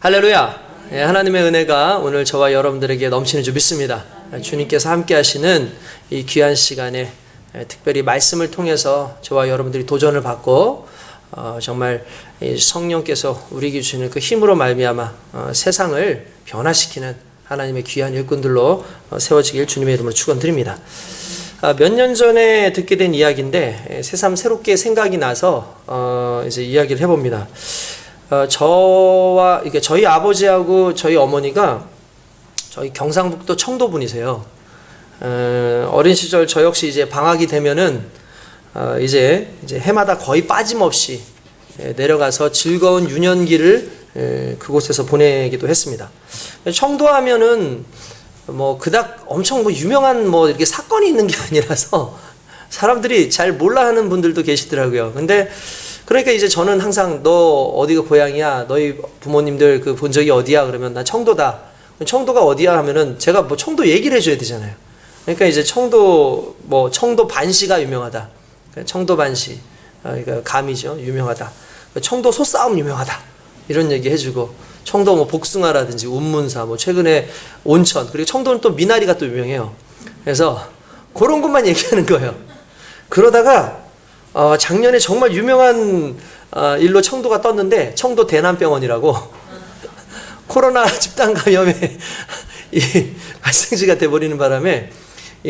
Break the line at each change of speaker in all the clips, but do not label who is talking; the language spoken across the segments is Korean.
할렐루야. 하나님의 은혜가 오늘 저와 여러분들에게 넘치는 줄 믿습니다. 주님께서 함께 하시는 이 귀한 시간에 특별히 말씀을 통해서 저와 여러분들이 도전을 받고 정말 성령께서 우리에게 주시는 그 힘으로 말미암아 세상을 변화시키는 하나님의 귀한 일꾼들로 세워지길 주님의 이름으로 축원드립니다. 몇 년 전에 듣게 된 이야기인데 새삼 새롭게 생각이 나서 이제 이야기를 해봅니다. 저희 아버지하고 저희 어머니가 저희 경상북도 청도 분이세요. 어린 시절 저 역시 이제 방학이 되면은 이제 해마다 거의 빠짐없이 내려가서 즐거운 유년기를 그곳에서 보내기도 했습니다. 청도하면은 뭐 그닥 엄청 유명한 이렇게 사건이 있는 게 아니라서 사람들이 잘 몰라하는 분들도 계시더라고요. 근데 그러니까 이제 저는 항상 너 어디가 고향이야? 너희 부모님들 그 본 적이 어디야? 그러면 나 청도다. 청도가 어디야? 하면은 제가 청도 얘기를 해줘야 되잖아요. 그러니까 이제 청도 반시가 유명하다. 청도 반시, 그러니까 감이죠. 유명하다. 청도 소싸움 유명하다. 이런 얘기 해주고 청도 복숭아라든지 운문사, 최근에 온천, 그리고 청도는 또 미나리가 또 유명해요. 그래서 그런 것만 얘기하는 거예요. 그러다가 작년에 정말 유명한 일로 청도가 떴는데 청도 대남병원이라고 코로나 집단 감염에 발생지가 돼버리는 바람에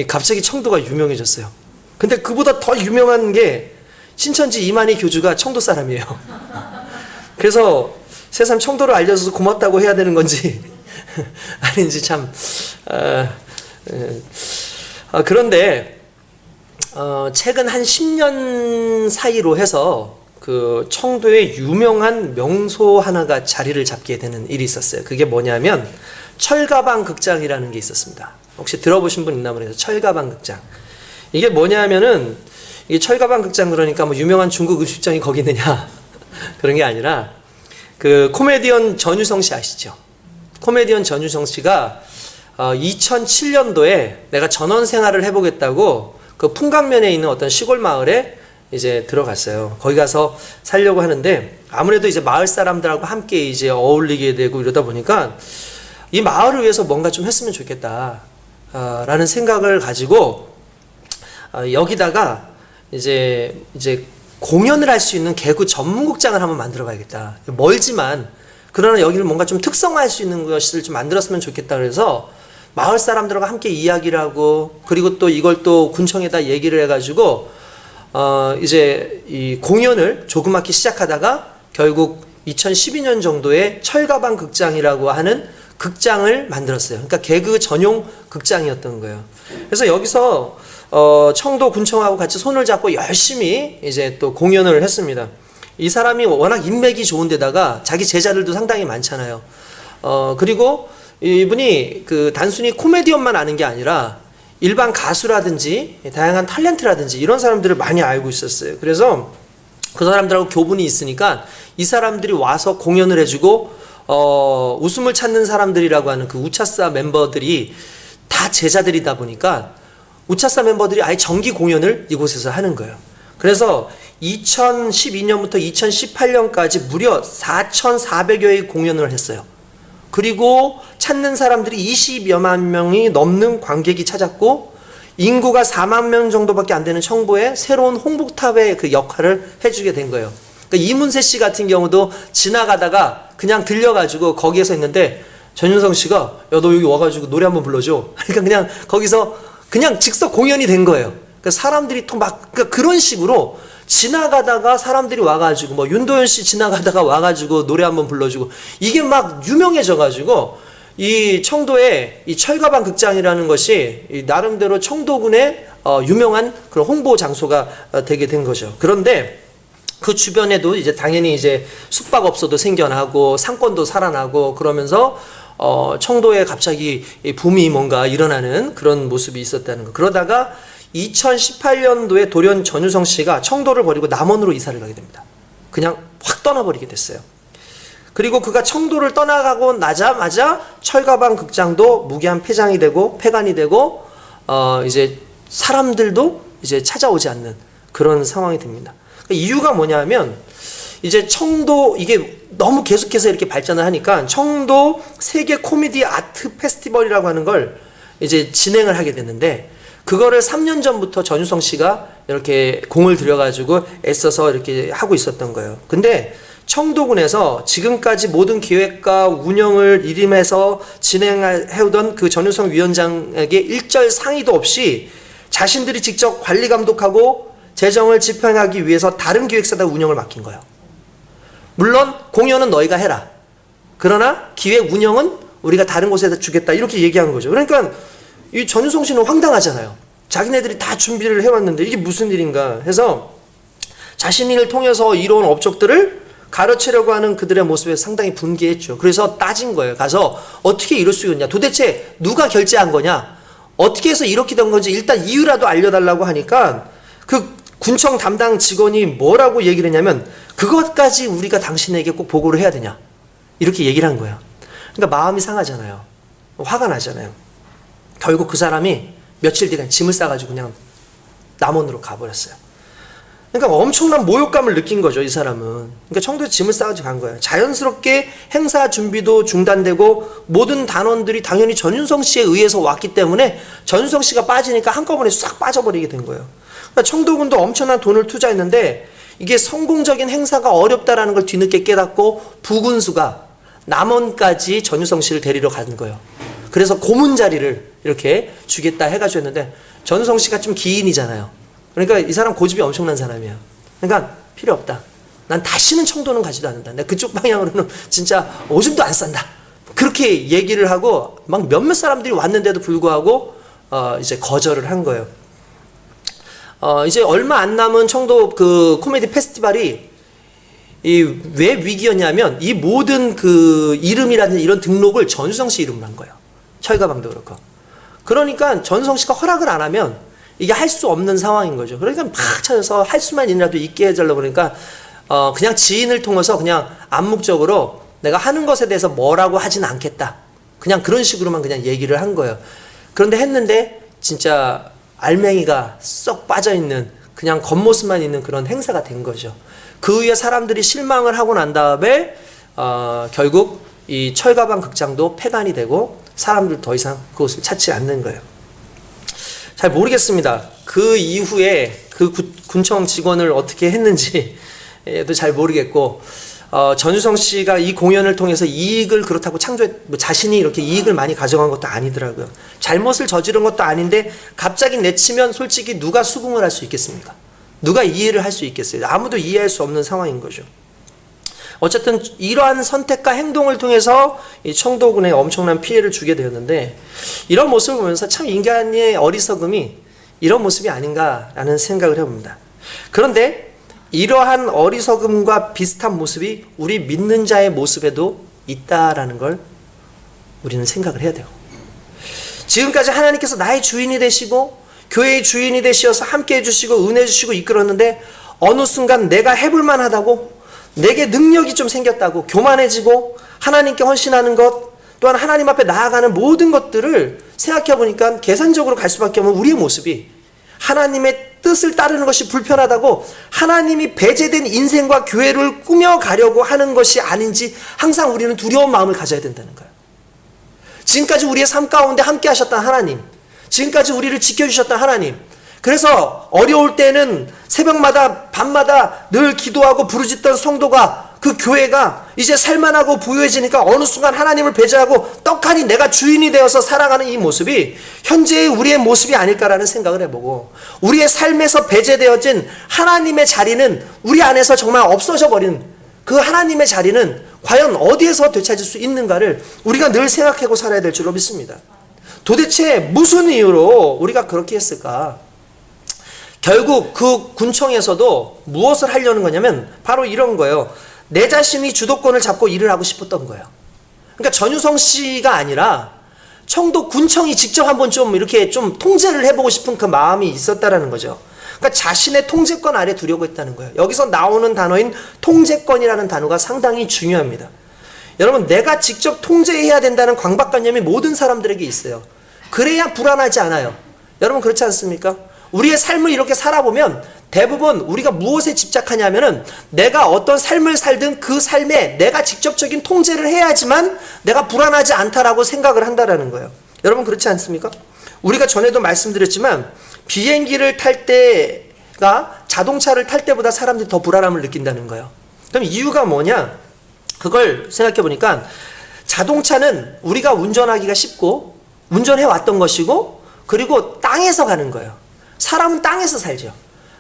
갑자기 청도가 유명해졌어요. 근데 그보다 더 유명한 게 신천지 이만희 교주가 청도 사람이에요. 그래서 새삼 청도를 알려줘서 고맙다고 해야 되는 건지 아닌지 참 그런데 최근 한 10년 사이로 해서 그 청도에 유명한 명소 하나가 자리를 잡게 되는 일이 있었어요. 그게 뭐냐면 철가방 극장이라는 게 있었습니다. 혹시 들어보신 분 있나 모르겠어요. 철가방 극장. 이게 뭐냐면은 이게 철가방 극장 그러니까 유명한 중국 음식점이 거기 있느냐 그런 게 아니라 그 코미디언 전유성 씨 아시죠? 코미디언 전유성 씨가 2007년도에 내가 전원 생활을 해보겠다고 그 풍광면에 있는 어떤 시골 마을에 이제 들어갔어요. 거기 가서 살려고 하는데 아무래도 이제 마을 사람들하고 함께 이제 어울리게 되고 이러다 보니까 이 마을을 위해서 뭔가 좀 했으면 좋겠다 라는 생각을 가지고 여기다가 이제 공연을 할 수 있는 개구 전문극장을 한번 만들어 봐야겠다. 멀지만 그러나 여기를 뭔가 좀 특성화할 수 있는 것을 좀 만들었으면 좋겠다. 그래서 마을 사람들과 함께 이야기를 하고 그리고 또 이걸 또 군청에다 얘기를 해가지고 이제 이 공연을 조그맣게 시작하다가 결국 2012년 정도에 철가방 극장이라고 하는 극장을 만들었어요. 그러니까 개그 전용 극장이었던 거예요. 그래서 여기서 청도 군청하고 같이 손을 잡고 열심히 이제 또 공연을 했습니다. 이 사람이 워낙 인맥이 좋은데다가 자기 제자들도 상당히 많잖아요. 그리고 이분이 그 단순히 코미디언만 아는 게 아니라 일반 가수라든지 다양한 탤런트라든지 이런 사람들을 많이 알고 있었어요. 그래서 그 사람들하고 교분이 있으니까 이 사람들이 와서 공연을 해주고 웃음을 찾는 사람들이라고 하는 그 우차싸 멤버들이 다 제자들이다 보니까 우차싸 멤버들이 아예 정기 공연을 이곳에서 하는 거예요. 그래서 2012년부터 2018년까지 무려 4,400여의 공연을 했어요. 그리고 찾는 사람들이 20여만 명이 넘는 관객이 찾았고 인구가 4만 명 정도밖에 안 되는 청보에 새로운 홍보탑의 그 역할을 해주게 된 거예요. 그러니까 이문세 씨 같은 경우도 지나가다가 그냥 들려가지고 거기에서 있는데 전윤성 씨가 야, 너 여기 와가지고 노래 한번 불러줘. 그러니까 그냥 거기서 그냥 즉석 공연이 된 거예요. 그러니까 사람들이 또 그러니까 그런 식으로 지나가다가 사람들이 와가지고 윤도현 씨 지나가다가 와가지고 노래 한번 불러주고 이게 막 유명해져가지고 이 청도에 이 철가방 극장이라는 것이 이 나름대로 청도군의 유명한 그런 홍보 장소가 되게 된 거죠. 그런데 그 주변에도 이제 당연히 이제 숙박업소도 생겨나고 상권도 살아나고 그러면서 청도에 갑자기 붐이 뭔가 일어나는 그런 모습이 있었다는 거. 그러다가 2018년도에 돌연 전유성 씨가 청도를 버리고 남원으로 이사를 가게 됩니다. 그냥 확 떠나버리게 됐어요. 그리고 그가 청도를 떠나가고 나자마자 철가방 극장도 무기한 폐장이 되고 폐관이 되고 이제 사람들도 이제 찾아오지 않는 그런 상황이 됩니다. 이유가 뭐냐면 이제 청도 이게 너무 계속해서 이렇게 발전을 하니까 청도 세계 코미디 아트 페스티벌이라고 하는 걸 이제 진행을 하게 됐는데, 그거를 3년 전부터 전유성 씨가 이렇게 공을 들여가지고 애써서 이렇게 하고 있었던 거예요. 근데 청도군에서 지금까지 모든 기획과 운영을 일임해서 진행해오던 그 전유성 위원장에게 일절 상의도 없이 자신들이 직접 관리 감독하고 재정을 집행하기 위해서 다른 기획사다 운영을 맡긴 거예요. 물론 공연은 너희가 해라. 그러나 기획 운영은 우리가 다른 곳에다 주겠다. 이렇게 얘기한 거죠. 그러니까 이 전유성 씨는 황당하잖아요. 자기네들이 다 준비를 해왔는데 이게 무슨 일인가 해서 자신을 통해서 이뤄온 업적들을 가르치려고 하는 그들의 모습에 상당히 분개했죠. 그래서 따진 거예요. 가서 어떻게 이럴 수 있냐. 도대체 누가 결제한 거냐. 어떻게 해서 이렇게 된 건지 일단 이유라도 알려달라고 하니까 그 군청 담당 직원이 뭐라고 얘기를 했냐면, 그것까지 우리가 당신에게 꼭 보고를 해야 되냐. 이렇게 얘기를 한 거예요. 그러니까 마음이 상하잖아요. 화가 나잖아요. 결국 그 사람이 며칠 뒤에 짐을 싸가지고 그냥 남원으로 가버렸어요. 그러니까 엄청난 모욕감을 느낀 거죠, 이 사람은. 그러니까 청도에 짐을 싸가지고 간 거예요. 자연스럽게 행사 준비도 중단되고 모든 단원들이 당연히 전윤성 씨에 의해서 왔기 때문에 전윤성 씨가 빠지니까 한꺼번에 싹 빠져버리게 된 거예요. 그러니까 청도군도 엄청난 돈을 투자했는데 이게 성공적인 행사가 어렵다라는 걸 뒤늦게 깨닫고 부군수가 남원까지 전유성 씨를 데리러 간 거예요. 그래서 고문 자리를 이렇게 주겠다 해가지고 했는데, 전유성 씨가 좀 기인이잖아요. 그러니까 이 사람 고집이 엄청난 사람이에요. 그러니까 필요 없다. 난 다시는 청도는 가지도 않는다. 내가 그쪽 방향으로는 진짜 오줌도 안 싼다. 그렇게 얘기를 하고 막 몇몇 사람들이 왔는데도 불구하고 이제 거절을 한 거예요. 이제 얼마 안 남은 청도 그 코미디 페스티벌이 왜 위기였냐면, 이 모든 그 이름이라든지 이런 등록을 전유성 씨 이름으로 한 거예요. 철가방도 그렇고. 그러니까 전유성 씨가 허락을 안 하면 이게 할 수 없는 상황인 거죠. 그러니까 막 찾아서 할 수만 있나도 있게 해달라고 그러니까 그냥 지인을 통해서 그냥 암묵적으로 내가 하는 것에 대해서 뭐라고 하진 않겠다. 그냥 그런 식으로만 그냥 얘기를 한 거예요. 그런데 했는데 진짜 알맹이가 쏙 빠져있는 그냥 겉모습만 있는 그런 행사가 된 거죠. 그 후에 사람들이 실망을 하고 난 다음에 결국 이 철가방 극장도 폐관이 되고 사람들 더 이상 그곳을 찾지 않는 거예요. 잘 모르겠습니다. 그 이후에 그 군청 직원을 어떻게 했는지도 잘 모르겠고, 전유성 씨가 이 공연을 통해서 이익을 그렇다고 자신이 이렇게 이익을 많이 가져간 것도 아니더라고요. 잘못을 저지른 것도 아닌데 갑자기 내치면 솔직히 누가 수긍을 할 수 있겠습니까? 누가 이해를 할 수 있겠어요? 아무도 이해할 수 없는 상황인 거죠. 어쨌든 이러한 선택과 행동을 통해서 이 청도군에 엄청난 피해를 주게 되었는데, 이런 모습을 보면서 참 인간의 어리석음이 이런 모습이 아닌가라는 생각을 해봅니다. 그런데 이러한 어리석음과 비슷한 모습이 우리 믿는 자의 모습에도 있다라는 걸 우리는 생각을 해야 돼요. 지금까지 하나님께서 나의 주인이 되시고 교회의 주인이 되시어서 함께 해주시고 은혜 주시고 이끌었는데, 어느 순간 내가 해볼 만하다고, 내게 능력이 좀 생겼다고 교만해지고 하나님께 헌신하는 것, 또한 하나님 앞에 나아가는 모든 것들을 생각해 보니까 계산적으로 갈 수밖에 없는 우리의 모습이, 하나님의 뜻을 따르는 것이 불편하다고 하나님이 배제된 인생과 교회를 꾸며가려고 하는 것이 아닌지 항상 우리는 두려운 마음을 가져야 된다는 거예요. 지금까지 우리의 삶 가운데 함께 하셨던 하나님, 지금까지 우리를 지켜주셨던 하나님, 그래서 어려울 때는 새벽마다 밤마다 늘 기도하고 부르짖던 성도가, 그 교회가 이제 살만하고 부유해지니까 어느 순간 하나님을 배제하고 떡하니 내가 주인이 되어서 살아가는 이 모습이 현재의 우리의 모습이 아닐까라는 생각을 해보고, 우리의 삶에서 배제되어진 하나님의 자리는 우리 안에서 정말 없어져 버린 그 하나님의 자리는 과연 어디에서 되찾을 수 있는가를 우리가 늘 생각하고 살아야 될 줄로 믿습니다. 도대체 무슨 이유로 우리가 그렇게 했을까? 결국 그 군청에서도 무엇을 하려는 거냐면 바로 이런 거예요. 내 자신이 주도권을 잡고 일을 하고 싶었던 거예요. 그러니까 전유성 씨가 아니라 청도 군청이 직접 한번 좀 이렇게 좀 통제를 해보고 싶은 그 마음이 있었다라는 거죠. 그러니까 자신의 통제권 아래 두려고 했다는 거예요. 여기서 나오는 단어인 통제권이라는 단어가 상당히 중요합니다. 여러분, 내가 직접 통제해야 된다는 강박관념이 모든 사람들에게 있어요. 그래야 불안하지 않아요. 여러분 그렇지 않습니까? 우리의 삶을 이렇게 살아보면 대부분 우리가 무엇에 집착하냐면은 내가 어떤 삶을 살든 그 삶에 내가 직접적인 통제를 해야지만 내가 불안하지 않다라고 생각을 한다라는 거예요. 여러분 그렇지 않습니까? 우리가 전에도 말씀드렸지만 비행기를 탈 때가 자동차를 탈 때보다 사람들이 더 불안함을 느낀다는 거예요. 그럼 이유가 뭐냐? 그걸 생각해 보니까 자동차는 우리가 운전하기가 쉽고 운전해 왔던 것이고 그리고 땅에서 가는 거예요. 사람은 땅에서 살죠.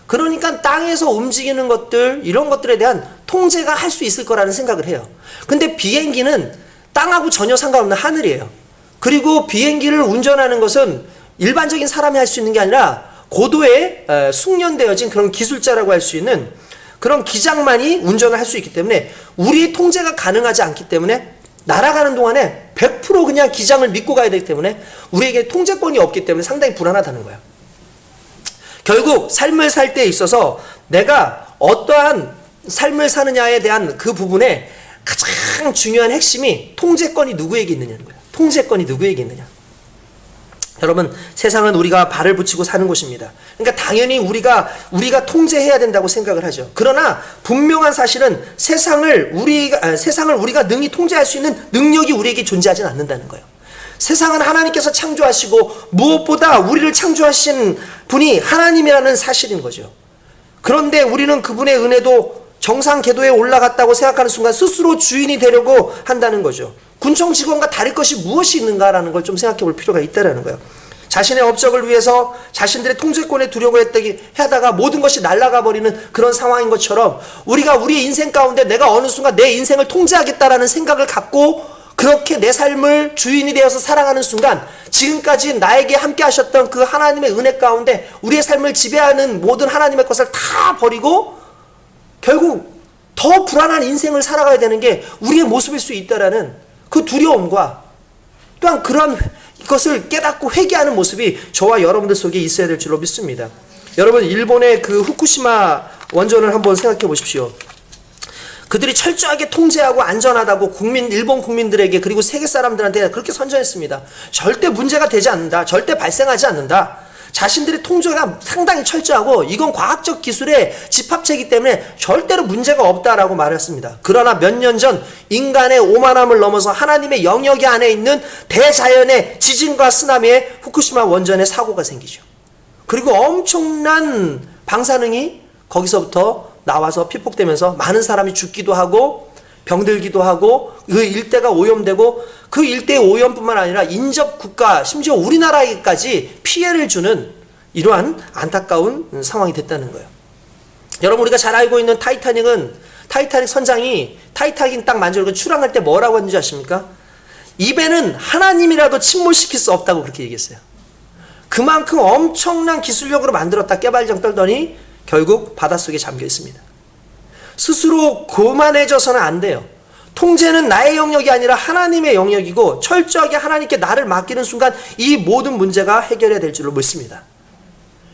그러니까 땅에서 움직이는 것들 이런 것들에 대한 통제가 할 수 있을 거라는 생각을 해요. 근데 비행기는 땅하고 전혀 상관없는 하늘이에요. 그리고 비행기를 운전하는 것은 일반적인 사람이 할 수 있는 게 아니라 고도에 숙련되어진 그런 기술자라고 할 수 있는 그런 기장만이 운전을 할 수 있기 때문에 우리의 통제가 가능하지 않기 때문에 날아가는 동안에 100% 그냥 기장을 믿고 가야 되기 때문에 우리에게 통제권이 없기 때문에 상당히 불안하다는 거예요. 결국 삶을 살 때 있어서 내가 어떠한 삶을 사느냐에 대한 그 부분에 가장 중요한 핵심이 통제권이 누구에게 있느냐는 거예요. 통제권이 누구에게 있느냐. 여러분 세상은 우리가 발을 붙이고 사는 곳입니다. 그러니까 당연히 우리가 통제해야 된다고 생각을 하죠. 그러나 분명한 사실은 세상을 우리가 능히 통제할 수 있는 능력이 우리에게 존재하지는 않는다는 거예요. 세상은 하나님께서 창조하시고 무엇보다 우리를 창조하신 분이 하나님이라는 사실인 거죠. 그런데 우리는 그분의 은혜도 정상 궤도에 올라갔다고 생각하는 순간 스스로 주인이 되려고 한다는 거죠. 군청 직원과 다를 것이 무엇이 있는가라는 걸 좀 생각해 볼 필요가 있다는 거예요. 자신의 업적을 위해서 자신들의 통제권에 두려고 하다가 모든 것이 날아가 버리는 그런 상황인 것처럼 우리가 우리의 인생 가운데 내가 어느 순간 내 인생을 통제하겠다라는 생각을 갖고 그렇게 내 삶을 주인이 되어서 살아가는 순간 지금까지 나에게 함께 하셨던 그 하나님의 은혜 가운데 우리의 삶을 지배하는 모든 하나님의 것을 다 버리고 결국 더 불안한 인생을 살아가야 되는 게 우리의 모습일 수 있다라는 그 두려움과 또한 그런 것을 깨닫고 회개하는 모습이 저와 여러분들 속에 있어야 될 줄로 믿습니다. 여러분 일본의 그 후쿠시마 원전을 한번 생각해 보십시오. 그들이 철저하게 통제하고 안전하다고 일본 국민들에게 그리고 세계 사람들한테 그렇게 선전했습니다. 절대 문제가 되지 않는다. 절대 발생하지 않는다. 자신들의 통제가 상당히 철저하고 이건 과학적 기술의 집합체이기 때문에 절대로 문제가 없다라고 말했습니다. 그러나 몇 년 전 인간의 오만함을 넘어서 하나님의 영역 안에 있는 대자연의 지진과 쓰나미에 후쿠시마 원전에 사고가 생기죠. 그리고 엄청난 방사능이 거기서부터 나와서 피폭되면서 많은 사람이 죽기도 하고 병들기도 하고 그 일대가 오염되고 그 일대의 오염뿐만 아니라 인접 국가 심지어 우리나라에까지 피해를 주는 이러한 안타까운 상황이 됐다는 거예요. 여러분 우리가 잘 알고 있는 타이타닉 선장이 타이타닉 딱 만들고 출항할 때 뭐라고 했는지 아십니까? 입에는 하나님이라도 침몰시킬 수 없다고 그렇게 얘기했어요. 그만큼 엄청난 기술력으로 만들었다 깨발정 떨더니 결국 바닷속에 잠겨 있습니다. 스스로 교만해져서는 안 돼요. 통제는 나의 영역이 아니라 하나님의 영역이고 철저하게 하나님께 나를 맡기는 순간 이 모든 문제가 해결해야 될 줄로 믿습니다.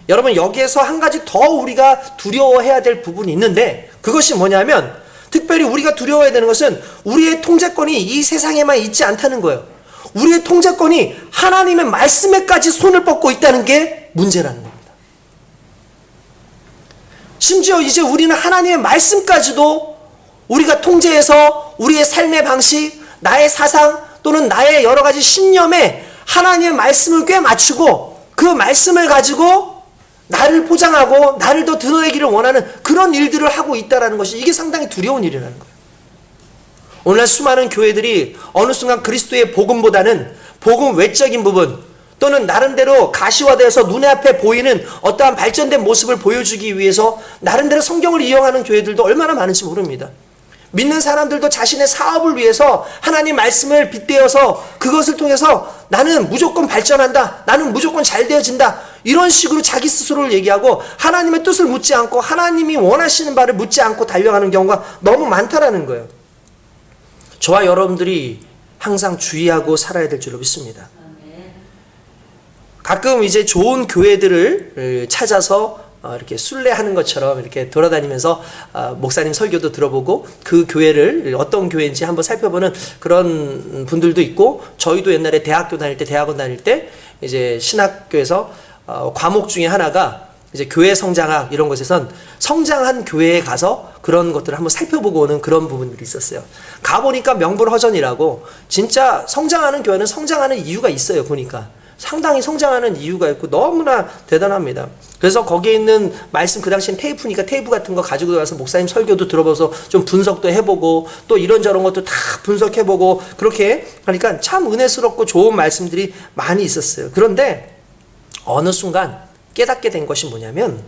여러분 여기에서 한 가지 더 우리가 두려워해야 될 부분이 있는데 그것이 뭐냐면 특별히 우리가 두려워해야 되는 것은 우리의 통제권이 이 세상에만 있지 않다는 거예요. 우리의 통제권이 하나님의 말씀에까지 손을 뻗고 있다는 게 문제라는 겁니다. 심지어 이제 우리는 하나님의 말씀까지도 우리가 통제해서 우리의 삶의 방식, 나의 사상 또는 나의 여러 가지 신념에 하나님의 말씀을 꽤 맞추고 그 말씀을 가지고 나를 포장하고 나를 더 드러내기를 원하는 그런 일들을 하고 있다는 것이 이게 상당히 두려운 일이라는 거예요. 오늘날 수많은 교회들이 어느 순간 그리스도의 복음보다는 복음 외적인 부분 또는 나름대로 가시화되어서 눈에 앞에 보이는 어떠한 발전된 모습을 보여주기 위해서 나름대로 성경을 이용하는 교회들도 얼마나 많은지 모릅니다. 믿는 사람들도 자신의 사업을 위해서 하나님 말씀을 빗대어서 그것을 통해서 나는 무조건 발전한다. 나는 무조건 잘 되어진다. 이런 식으로 자기 스스로를 얘기하고 하나님의 뜻을 묻지 않고 하나님이 원하시는 바를 묻지 않고 달려가는 경우가 너무 많다라는 거예요. 저와 여러분들이 항상 주의하고 살아야 될 줄로 믿습니다. 가끔 이제 좋은 교회들을 찾아서 이렇게 순례하는 것처럼 이렇게 돌아다니면서 목사님 설교도 들어보고 그 교회를 어떤 교회인지 한번 살펴보는 그런 분들도 있고 저희도 옛날에 대학원 다닐 때 이제 신학교에서 과목 중에 하나가 이제 교회 성장학 이런 곳에선 성장한 교회에 가서 그런 것들을 한번 살펴보고 오는 그런 부분들이 있었어요. 가보니까 명불허전이라고 진짜 성장하는 교회는 성장하는 이유가 있어요. 보니까 상당히 성장하는 이유가 있고 너무나 대단합니다. 그래서 거기에 있는 말씀, 그 당시엔 테이프니까 테이프 같은 거 가지고 들어가서 목사님 설교도 들어봐서 좀 분석도 해보고 또 이런저런 것도 다 분석해보고 그렇게 하니까 참 은혜스럽고 좋은 말씀들이 많이 있었어요. 그런데 어느 순간 깨닫게 된 것이 뭐냐면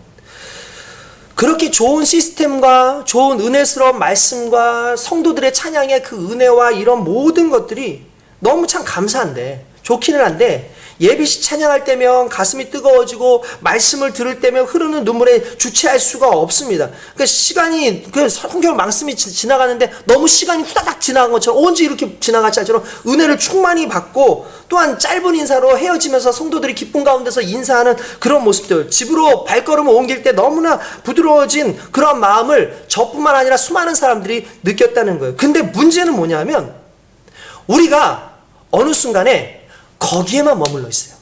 그렇게 좋은 시스템과 좋은 은혜스러운 말씀과 성도들의 찬양의 그 은혜와 이런 모든 것들이 너무 참 감사한데 좋기는 한데 예비시 찬양할 때면 가슴이 뜨거워지고 말씀을 들을 때면 흐르는 눈물에 주체할 수가 없습니다. 그러니까 시간이 성경 말씀이 지나가는데 너무 시간이 후다닥 지나간 것처럼 언제 이렇게 지나갔지 않처럼 은혜를 충만히 받고 또한 짧은 인사로 헤어지면서 성도들이 기쁨 가운데서 인사하는 그런 모습들, 집으로 발걸음을 옮길 때 너무나 부드러워진 그런 마음을 저뿐만 아니라 수많은 사람들이 느꼈다는 거예요. 근데 문제는 뭐냐면 우리가 어느 순간에 거기에만 머물러 있어요.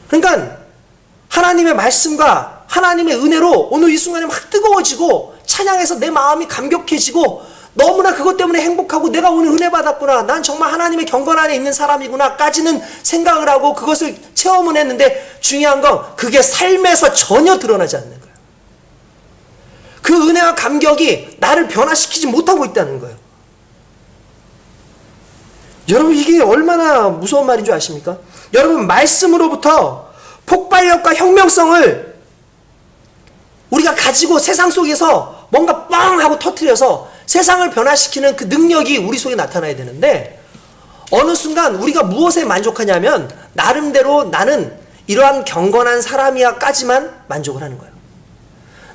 그러니까 하나님의 말씀과 하나님의 은혜로 오늘 이 순간에 막 뜨거워지고 찬양해서 내 마음이 감격해지고 너무나 그것 때문에 행복하고 내가 오늘 은혜 받았구나, 난 정말 하나님의 경건 안에 있는 사람이구나 까지는 생각을 하고 그것을 체험은 했는데 중요한 건 그게 삶에서 전혀 드러나지 않는 거예요. 그 은혜와 감격이 나를 변화시키지 못하고 있다는 거예요. 여러분 이게 얼마나 무서운 말인 줄 아십니까? 여러분 말씀으로부터 폭발력과 혁명성을 우리가 가지고 세상 속에서 뭔가 빵 하고 터뜨려서 세상을 변화시키는 그 능력이 우리 속에 나타나야 되는데 어느 순간 우리가 무엇에 만족하냐면 나름대로 나는 이러한 경건한 사람이야까지만 만족을 하는 거예요.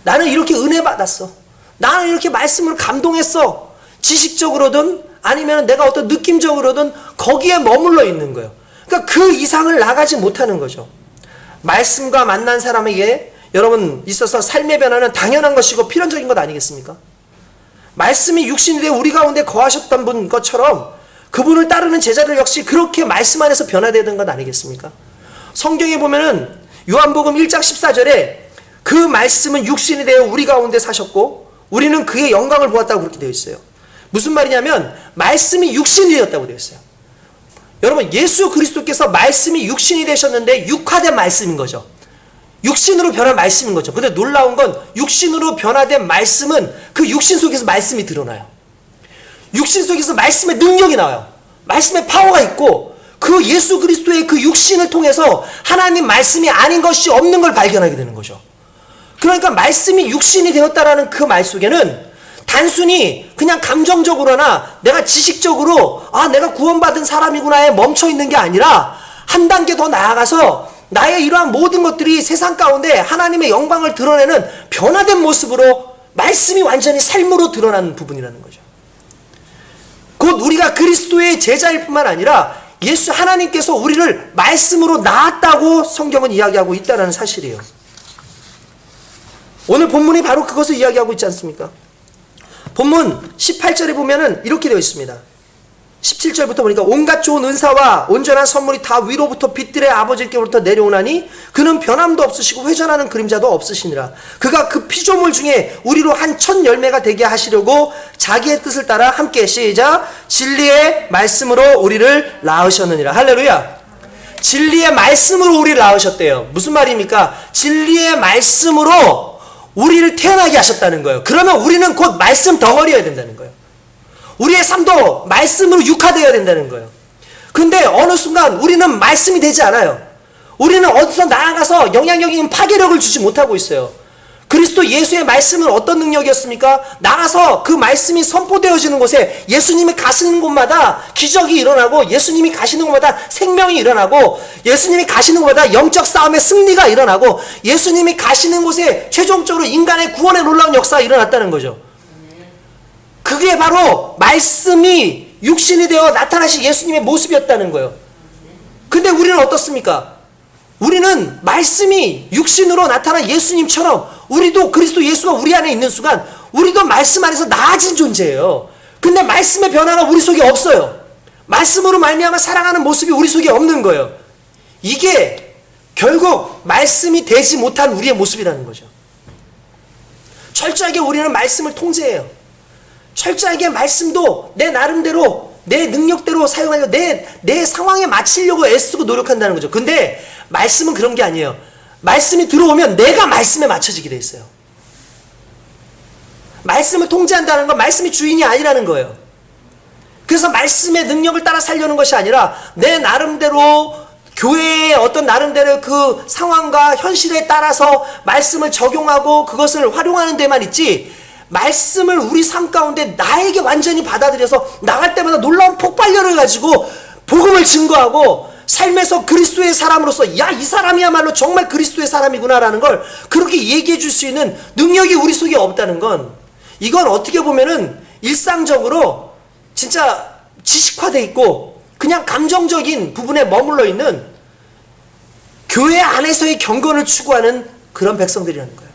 나는 이렇게 은혜 받았어. 나는 이렇게 말씀을 감동했어. 지식적으로든 아니면 내가 어떤 느낌적으로든 거기에 머물러 있는 거예요. 그러니까 그 이상을 나가지 못하는 거죠. 말씀과 만난 사람에게 여러분 있어서 삶의 변화는 당연한 것이고 필연적인 것 아니겠습니까? 말씀이 육신이 되어 우리 가운데 거하셨던 분 것처럼 그분을 따르는 제자들 역시 그렇게 말씀 안에서 변화되는 것 아니겠습니까? 성경에 보면은 요한복음 1장 14절에 그 말씀은 육신이 되어 우리 가운데 사셨고 우리는 그의 영광을 보았다고 그렇게 되어 있어요. 무슨 말이냐면 말씀이 육신이 되었다고 되어 있어요. 여러분 예수 그리스도께서 말씀이 육신이 되셨는데 육화된 말씀인 거죠. 육신으로 변한 말씀인 거죠. 근데 놀라운 건 육신으로 변화된 말씀은 그 육신 속에서 말씀이 드러나요. 육신 속에서 말씀의 능력이 나와요. 말씀의 파워가 있고 그 예수 그리스도의 그 육신을 통해서 하나님 말씀이 아닌 것이 없는 걸 발견하게 되는 거죠. 그러니까 말씀이 육신이 되었다라는 그 말 속에는 단순히 그냥 감정적으로나 내가 지식적으로 내가 구원받은 사람이구나에 멈춰있는 게 아니라 한 단계 더 나아가서 나의 이러한 모든 것들이 세상 가운데 하나님의 영광을 드러내는 변화된 모습으로 말씀이 완전히 삶으로 드러나는 부분이라는 거죠. 곧 우리가 그리스도의 제자일 뿐만 아니라 예수 하나님께서 우리를 말씀으로 낳았다고 성경은 이야기하고 있다는 사실이에요. 오늘 본문이 바로 그것을 이야기하고 있지 않습니까? 본문 18절에 보면은 이렇게 되어 있습니다. 17절부터 보니까 온갖 좋은 은사와 온전한 선물이 다 위로부터 빛들의 아버지께로부터 내려오나니 그는 변함도 없으시고 회전하는 그림자도 없으시니라. 그가 그 피조물 중에 우리로 한 첫 열매가 되게 하시려고 자기의 뜻을 따라 함께 시작 진리의 말씀으로 우리를 낳으셨느니라. 할렐루야. 진리의 말씀으로 우리를 낳으셨대요. 무슨 말입니까? 진리의 말씀으로 우리를 태어나게 하셨다는 거예요. 그러면 우리는 곧 말씀 덩어리여야 된다는 거예요. 우리의 삶도 말씀으로 육화되어야 된다는 거예요. 근데 어느 순간 우리는 말씀이 되지 않아요. 우리는 어디서 나아가서 영향력인 파괴력을 주지 못하고 있어요. 그리스도 예수의 말씀은 어떤 능력이었습니까? 나가서 그 말씀이 선포되어지는 곳에 예수님이 가시는 곳마다 기적이 일어나고 예수님이 가시는 곳마다 생명이 일어나고 예수님이 가시는 곳마다 영적 싸움의 승리가 일어나고 예수님이 가시는 곳에 최종적으로 인간의 구원의 놀라운 역사가 일어났다는 거죠. 그게 바로 말씀이 육신이 되어 나타나신 예수님의 모습이었다는 거예요. 근데 우리는 어떻습니까? 우리는 말씀이 육신으로 나타난 예수님처럼 우리도 그리스도 예수가 우리 안에 있는 순간 우리도 말씀 안에서 나아진 존재예요. 근데 말씀의 변화가 우리 속에 없어요. 말씀으로 말미암아 살아가는 모습이 우리 속에 없는 거예요. 이게 결국 말씀이 되지 못한 우리의 모습이라는 거죠. 철저하게 우리는 말씀을 통제해요. 철저하게 말씀도 내 나름대로 내 능력대로 사용하려고 내 상황에 맞추려고 애쓰고 노력한다는 거죠. 근데 말씀은 그런 게 아니에요. 말씀이 들어오면 내가 말씀에 맞춰지게 돼 있어요. 말씀을 통제한다는 건 말씀이 주인이 아니라는 거예요. 그래서 말씀의 능력을 따라 살려는 것이 아니라 내 나름대로 교회의 어떤 나름대로 그 상황과 현실에 따라서 말씀을 적용하고 그것을 활용하는 데만 있지, 말씀을 우리 삶 가운데 나에게 완전히 받아들여서 나갈 때마다 놀라운 폭발력을 가지고 복음을 증거하고 삶에서 그리스도의 사람으로서 야, 이 사람이야말로 정말 그리스도의 사람이구나라는 걸 그렇게 얘기해 줄 수 있는 능력이 우리 속에 없다는 건, 이건 어떻게 보면은 일상적으로 진짜 지식화돼 있고 그냥 감정적인 부분에 머물러 있는 교회 안에서의 경건을 추구하는 그런 백성들이라는 거예요.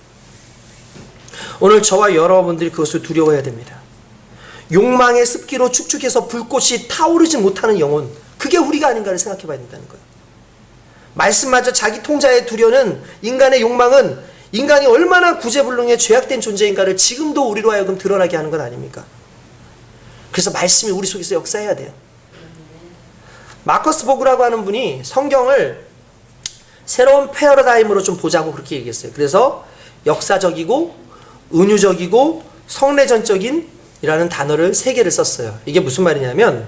오늘 저와 여러분들이 그것을 두려워해야 됩니다. 욕망의 습기로 축축해서 불꽃이 타오르지 못하는 영혼, 그게 우리가 아닌가를 생각해 봐야 된다는 거예요. 말씀마저 자기 통제에 두려는 인간의 욕망은 인간이 얼마나 구제불능에 죄악된 존재인가를 지금도 우리로 하여금 드러나게 하는 건 아닙니까? 그래서 말씀이 우리 속에서 역사해야 돼요. 마커스 보그라고 하는 분이 성경을 새로운 패러다임으로 좀 보자고 그렇게 얘기했어요. 그래서 역사적이고 은유적이고 성례전적인 이라는 단어를 3개를 썼어요. 이게 무슨 말이냐면,